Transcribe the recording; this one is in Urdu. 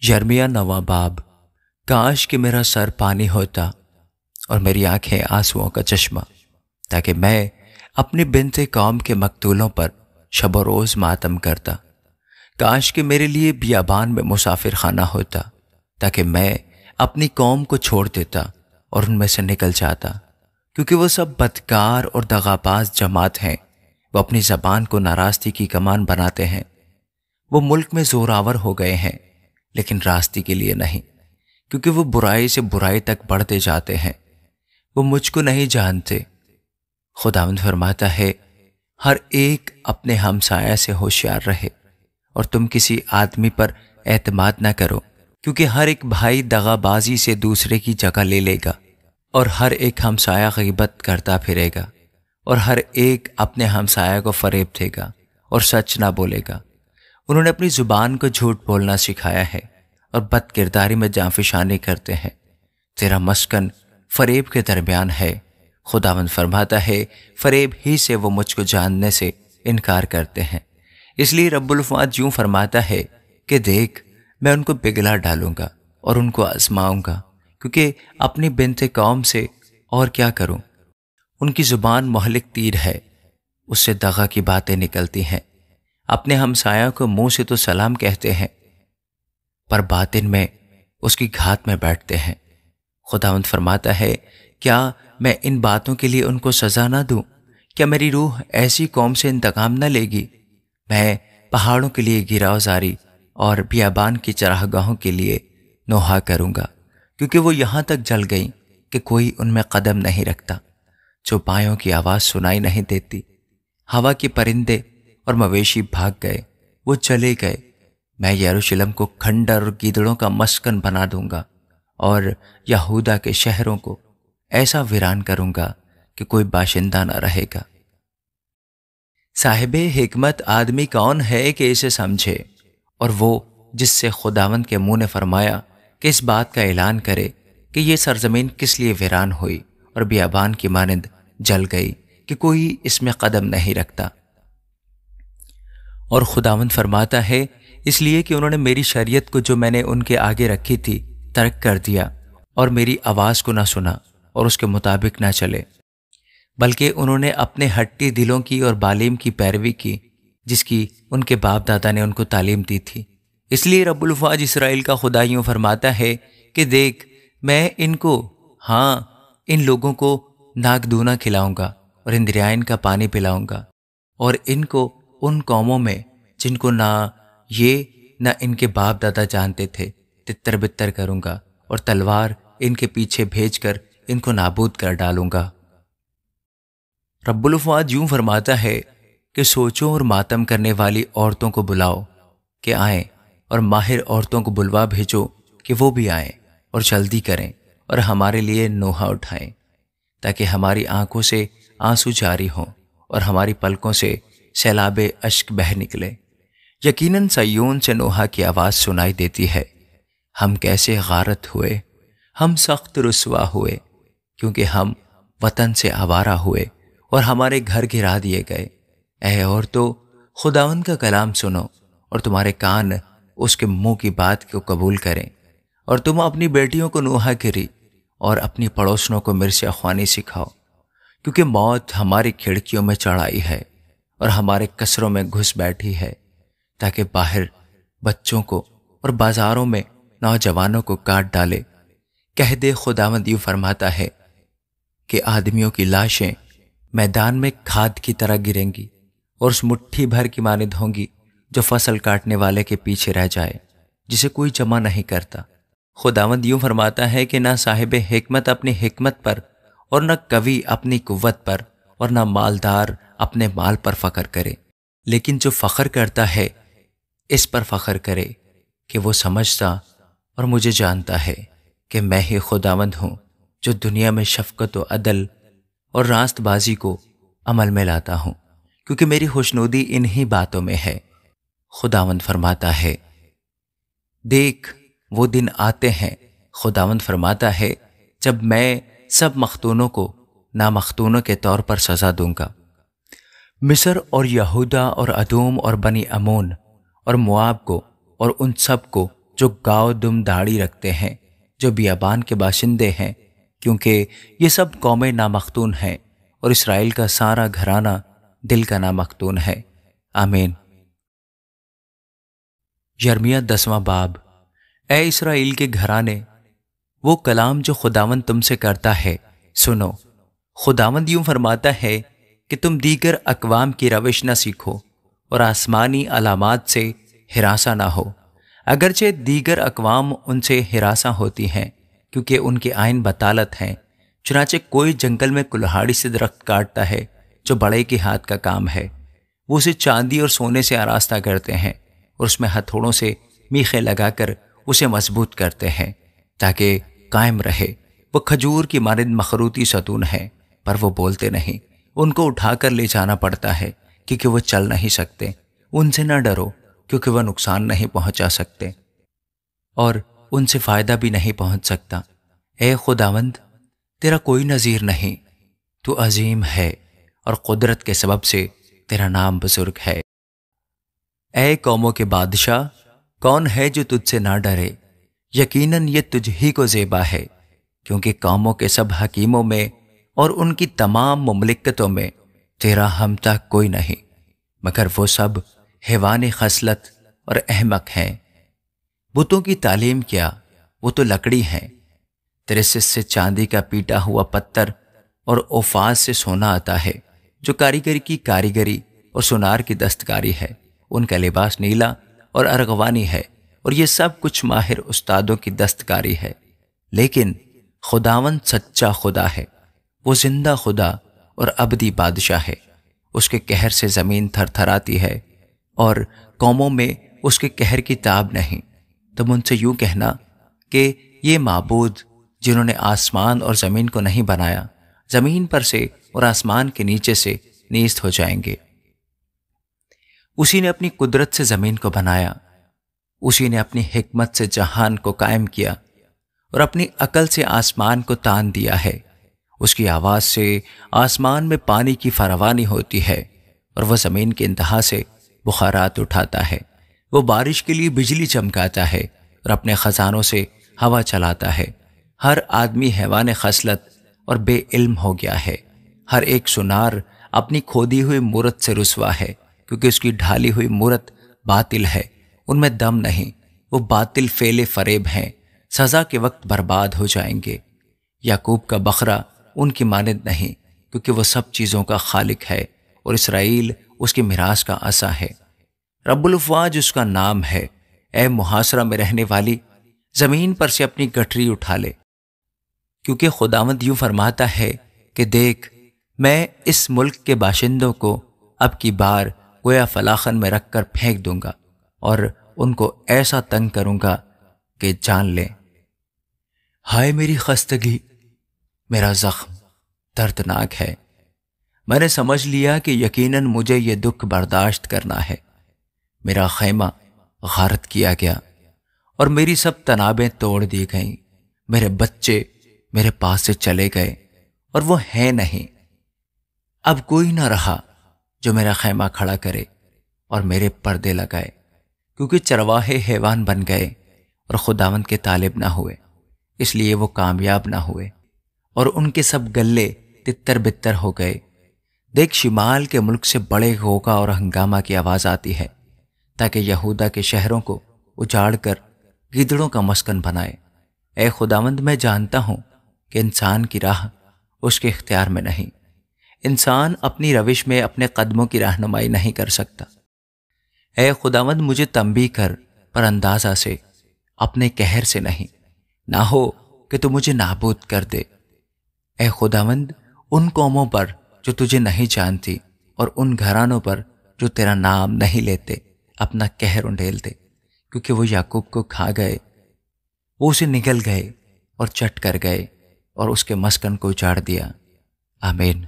یرمیہ 9 باب۔ کاش کہ میرا سر پانی ہوتا اور میری آنکھیں آنسوؤں کا چشمہ، تاکہ میں اپنی بنت قوم کے مقتولوں پر شب و روز ماتم کرتا۔ کاش کہ میرے لیے بیابان میں مسافر خانہ ہوتا، تاکہ میں اپنی قوم کو چھوڑ دیتا اور ان میں سے نکل جاتا، کیونکہ وہ سب بدکار اور دغاباز جماعت ہیں۔ وہ اپنی زبان کو ناراستی کی کمان بناتے ہیں۔ وہ ملک میں زوراور ہو گئے ہیں، لیکن راستی کے لیے نہیں، کیونکہ وہ برائی سے برائی تک بڑھتے جاتے ہیں۔ وہ مجھ کو نہیں جانتے۔ خداوند فرماتا ہے، ہر ایک اپنے ہمسایہ سے ہوشیار رہے، اور تم کسی آدمی پر اعتماد نہ کرو، کیونکہ ہر ایک بھائی دغا بازی سے دوسرے کی جگہ لے لے گا، اور ہر ایک ہمسایہ غیبت کرتا پھرے گا، اور ہر ایک اپنے ہمسایہ کو فریب دے گا اور سچ نہ بولے گا۔ انہوں نے اپنی زبان کو جھوٹ بولنا سکھایا ہے اور بد کرداری میں جانفشانی کرتے ہیں۔ تیرا مسکن فریب کے درمیان ہے۔ خداوند فرماتا ہے، فریب ہی سے وہ مجھ کو جاننے سے انکار کرتے ہیں۔ اس لیے رب الفات یوں فرماتا ہے کہ دیکھ، میں ان کو پگھلا ڈالوں گا اور ان کو آزماؤں گا، کیونکہ اپنی بنت قوم سے اور کیا کروں؟ ان کی زبان مہلک تیر ہے، اس سے دغا کی باتیں نکلتی ہیں۔ اپنے ہمسایہ کو منہ سے تو سلام کہتے ہیں، پر باطن میں اس کی گھات میں بیٹھتے ہیں۔ خداوند فرماتا ہے، کیا میں ان باتوں کے لیے ان کو سزا نہ دوں؟ کیا میری روح ایسی قوم سے انتقام نہ لے گی؟ میں پہاڑوں کے لیے گراؤ زاری اور بیابان کی چراگاہوں کے لیے نوحہ کروں گا، کیونکہ وہ یہاں تک جل گئیں کہ کوئی ان میں قدم نہیں رکھتا، جو پایوں کی آواز سنائی نہیں دیتی۔ ہوا کے پرندے اور مویشی بھاگ گئے، وہ چلے گئے۔ میں یروشلم کو کھنڈر اور گیدڑوں کا مسکن بنا دوں گا، اور یہودا کے شہروں کو ایسا ویران کروں گا کہ کوئی باشندہ نہ رہے گا۔ صاحب حکمت آدمی کون ہے کہ اسے سمجھے، اور وہ جس سے خداوند کے منہ نے فرمایا کہ اس بات کا اعلان کرے کہ یہ سرزمین کس لیے ویران ہوئی اور بیابان کی مانند جل گئی کہ کوئی اس میں قدم نہیں رکھتا۔ اور خداوند فرماتا ہے، اس لیے کہ انہوں نے میری شریعت کو جو میں نے ان کے آگے رکھی تھی ترک کر دیا، اور میری آواز کو نہ سنا اور اس کے مطابق نہ چلے، بلکہ انہوں نے اپنے ہٹی دلوں کی اور بالیم کی پیروی کی، جس کی ان کے باپ دادا نے ان کو تعلیم دی تھی۔ اس لیے رب الفاظ اسرائیل کا خدا یوں فرماتا ہے کہ دیکھ، میں ان کو، ہاں ان لوگوں کو ناک دونا کھلاؤں گا اور اندریائن کا پانی پلاؤں گا، اور ان کو ان قوموں میں جن کو نہ یہ نہ ان کے باپ دادا جانتے تھے تتر بتر کروں گا، اور تلوار ان کے پیچھے بھیج کر ان کو نابود کر ڈالوں گا۔ رب الفات یوں فرماتا ہے کہ سوچوں اور ماتم کرنے والی عورتوں کو بلاؤ کہ آئیں، اور ماہر عورتوں کو بلوا بھیجو کہ وہ بھی آئیں اور جلدی کریں اور ہمارے لیے نوحہ اٹھائیں، تاکہ ہماری آنکھوں سے آنسو جاری ہوں اور ہماری پلکوں سے سیلاب اشک بہہ نکلے۔ یقیناً سیون سے نوحہ کی آواز سنائی دیتی ہے، ہم کیسے غارت ہوئے، ہم سخت رسوا ہوئے، کیونکہ ہم وطن سے آوارہ ہوئے اور ہمارے گھر گرا دیے گئے۔ اے عورتو، خداوند کا کلام سنو، اور تمہارے کان اس کے منہ کی بات کو قبول کریں، اور تم اپنی بیٹیوں کو نوحہ گری اور اپنی پڑوسنوں کو مرثیہ خوانی سکھاؤ، کیونکہ موت ہماری کھڑکیوں میں چڑھ آئی ہے اور ہمارے کسروں میں گھس بیٹھی ہے، تاکہ باہر بچوں کو اور بازاروں میں نوجوانوں کو کاٹ ڈالے۔ کہہ دے، خداوند یوں فرماتا ہے کہ آدمیوں کی لاشیں میدان میں کھاد کی طرح گریں گی، اور اس مٹھی بھر کی مانند ہوں گی جو فصل کاٹنے والے کے پیچھے رہ جائے، جسے کوئی جمع نہیں کرتا۔ خداوند یوں فرماتا ہے کہ نہ صاحب حکمت اپنی حکمت پر، اور نہ قوی اپنی قوت پر، اور نہ مالدار اپنے مال پر فخر کرے، لیکن جو فخر کرتا ہے اس پر فخر کرے کہ وہ سمجھتا اور مجھے جانتا ہے کہ میں ہی خداوند ہوں، جو دنیا میں شفقت و عدل اور راست بازی کو عمل میں لاتا ہوں، کیونکہ میری خوشنودی انہی باتوں میں ہے۔ خداوند فرماتا ہے، دیکھ وہ دن آتے ہیں، خداوند فرماتا ہے، جب میں سب مختونوں کو نامختونوں کے طور پر سزا دوں گا۔ مصر اور یہودا اور ادوم اور بنی امون اور مواب کو اور ان سب کو جو گاؤ دم داڑھی رکھتے ہیں، جو بیابان کے باشندے ہیں، کیونکہ یہ سب قومیں نامختون ہیں اور اسرائیل کا سارا گھرانہ دل کا نامختون ہے۔ آمین۔ یرمیہ 10واں باب۔ اے اسرائیل کے گھرانے، وہ کلام جو خداوند تم سے کرتا ہے سنو۔ خداوند یوں فرماتا ہے کہ تم دیگر اقوام کی روش نہ سیکھو اور آسمانی علامات سے ہراساں نہ ہو، اگرچہ دیگر اقوام ان سے ہراساں ہوتی ہیں کیونکہ ان کے آئین بطالت ہیں۔ چنانچہ کوئی جنگل میں کلہاڑی سے درخت کاٹتا ہے جو بڑے کے ہاتھ کا کام ہے، وہ اسے چاندی اور سونے سے آراستہ کرتے ہیں اور اس میں ہتھوڑوں سے میخیں لگا کر اسے مضبوط کرتے ہیں تاکہ قائم رہے۔ وہ کھجور کی مانند مخروطی ستون ہے پر وہ بولتے نہیں، ان کو اٹھا کر لے جانا پڑتا ہے کیونکہ وہ چل نہیں سکتے۔ ان سے نہ ڈرو کیونکہ وہ نقصان نہیں پہنچا سکتے اور ان سے فائدہ بھی نہیں پہنچ سکتا۔ اے خداوند، تیرا کوئی نظیر نہیں، تو عظیم ہے اور قدرت کے سبب سے تیرا نام بزرگ ہے۔ اے قوموں کے بادشاہ، کون ہے جو تجھ سے نہ ڈرے؟ یقیناً یہ تجھ ہی کو زیبا ہے، کیونکہ قوموں کے سب حکیموں میں اور ان کی تمام مملکتوں میں تیرا ہمتا کوئی نہیں، مگر وہ سب حیوان خصلت اور احمق ہیں۔ بتوں کی تعلیم کیا، وہ تو لکڑی ہیں۔ تیرے سے چاندی کا پیٹا ہوا پتھر اور اوفاز سے سونا آتا ہے، جو کاریگری کی کاریگری اور سونار کی دستکاری ہے۔ ان کا لباس نیلا اور ارغوانی ہے اور یہ سب کچھ ماہر استادوں کی دستکاری ہے۔ لیکن خداوند سچا خدا ہے، وہ زندہ خدا اور ابدی بادشاہ ہے۔ اس کے قہر سے زمین تھر تھراتی ہے اور قوموں میں اس کے قہر کی تاب نہیں۔ تم ان سے یوں کہنا کہ یہ معبود جنہوں نے آسمان اور زمین کو نہیں بنایا، زمین پر سے اور آسمان کے نیچے سے نیست ہو جائیں گے۔ اسی نے اپنی قدرت سے زمین کو بنایا، اسی نے اپنی حکمت سے جہان کو قائم کیا اور اپنی عقل سے آسمان کو تان دیا ہے۔ اس کی آواز سے آسمان میں پانی کی فراوانی ہوتی ہے اور وہ زمین کے انتہا سے بخارات اٹھاتا ہے۔ وہ بارش کے لیے بجلی چمکاتا ہے اور اپنے خزانوں سے ہوا چلاتا ہے۔ ہر آدمی حیوان خصلت اور بے علم ہو گیا ہے۔ ہر ایک سونار اپنی کھودی ہوئی مورت سے رسوا ہے، کیونکہ اس کی ڈھالی ہوئی مورت باطل ہے، ان میں دم نہیں۔ وہ باطل فعل فریب ہیں، سزا کے وقت برباد ہو جائیں گے۔ یعقوب کا بکرا ان کی مانند نہیں، کیونکہ وہ سب چیزوں کا خالق ہے اور اسرائیل اس کی میراث کا عصا ہے۔ رب الافواج اس کا نام ہے۔ اے محاصرہ میں رہنے والی، زمین پر سے اپنی گٹھری اٹھا لے، کیونکہ خداوند یوں فرماتا ہے کہ دیکھ، میں اس ملک کے باشندوں کو اب کی بار گویا فلاخن میں رکھ کر پھینک دوں گا اور ان کو ایسا تنگ کروں گا کہ جان لیں۔ ہائے میری خستگی، میرا زخم دردناک ہے۔ میں نے سمجھ لیا کہ یقیناً مجھے یہ دکھ برداشت کرنا ہے۔ میرا خیمہ غارت کیا گیا اور میری سب تنابیں توڑ دی گئیں۔ میرے بچے میرے پاس سے چلے گئے اور وہ ہیں نہیں۔ اب کوئی نہ رہا جو میرا خیمہ کھڑا کرے اور میرے پردے لگائے، کیونکہ چرواہے حیوان بن گئے اور خداوند کے طالب نہ ہوئے، اس لیے وہ کامیاب نہ ہوئے اور ان کے سب گلے تتر بتر ہو گئے۔ دیکھ، شمال کے ملک سے بڑے غوغا اور ہنگامہ کی آواز آتی ہے، تاکہ یہودا کے شہروں کو اجاڑ کر گیدڑوں کا مسکن بنائے۔ اے خداوند، میں جانتا ہوں کہ انسان کی راہ اس کے اختیار میں نہیں، انسان اپنی روش میں اپنے قدموں کی رہنمائی نہیں کر سکتا۔ اے خداوند، مجھے تنبیہ کر، پر اندازہ سے، اپنے قہر سے نہیں، نہ ہو کہ تو مجھے نابود کر دے۔ اے خداوند، ان قوموں پر جو تجھے نہیں جانتی اور ان گھرانوں پر جو تیرا نام نہیں لیتے اپنا قہر انڈیل دے، کیونکہ وہ یعقوب کو کھا گئے، وہ اسے نگل گئے اور چٹ کر گئے اور اس کے مسکن کو اجاڑ دیا۔ آمین۔